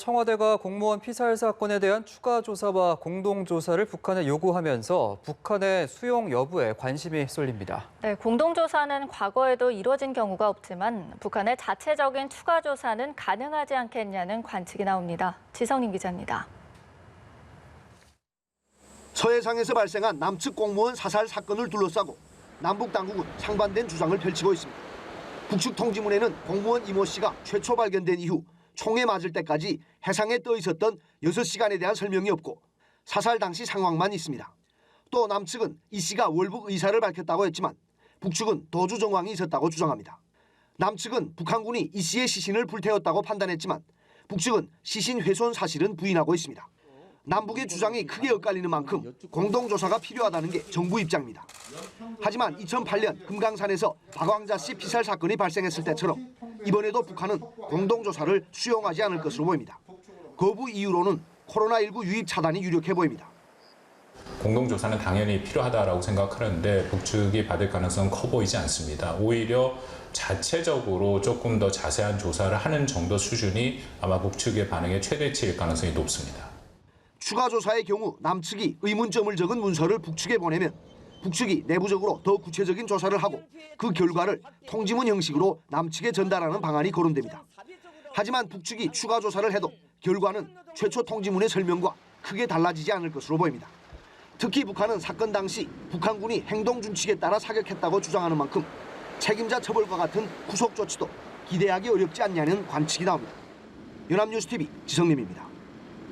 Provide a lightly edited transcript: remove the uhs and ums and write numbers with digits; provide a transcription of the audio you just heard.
청와대가 공무원 피살 사건에 대한 추가 조사와 공동조사를 북한에 요구하면서 북한의 수용 여부에 관심이 쏠립니다. 네, 공동조사는 과거에도 이뤄진 경우가 없지만 북한의 자체적인 추가 조사는 가능하지 않겠냐는 관측이 나옵니다. 지성림 기자입니다. 서해상에서 발생한 남측 공무원 사살 사건을 둘러싸고 남북 당국은 상반된 주장을 펼치고 있습니다. 북측 통지문에는 공무원 이모 씨가 최초 발견된 이후 총에 맞을 때까지 해상에 떠 있었던 6시간에 대한 설명이 없고 사살 당시 상황만 있습니다. 또 남측은 이 씨가 월북 의사를 밝혔다고 했지만 북측은 도주 정황이 있었다고 주장합니다. 남측은 북한군이 이 씨의 시신을 불태웠다고 판단했지만 북측은 시신 훼손 사실은 부인하고 있습니다. 남북의 주장이 크게 엇갈리는 만큼 공동조사가 필요하다는 게 정부 입장입니다. 하지만 2008년 금강산에서 박왕자 씨 피살 사건이 발생했을 때처럼 이번에도 북한은 공동조사를 수용하지 않을 것으로 보입니다. 거부 이유로는 코로나19 유입 차단이 유력해 보입니다. 공동조사는 당연히 필요하다고 생각하는데 북측이 받을 가능성은 커 보이지 않습니다. 오히려 자체적으로 조금 더 자세한 조사를 하는 정도 수준이 아마 북측의 반응의 최대치일 가능성이 높습니다. 추가 조사의 경우 남측이 의문점을 적은 문서를 북측에 보내면 북측이 내부적으로 더 구체적인 조사를 하고 그 결과를 통지문 형식으로 남측에 전달하는 방안이 거론됩니다. 하지만 북측이 추가 조사를 해도 결과는 최초 통지문의 설명과 크게 달라지지 않을 것으로 보입니다. 특히 북한은 사건 당시 북한군이 행동 준칙에 따라 사격했다고 주장하는 만큼 책임자 처벌과 같은 구속 조치도 기대하기 어렵지 않냐는 관측이 나옵니다. 연합뉴스TV 지성림입니다.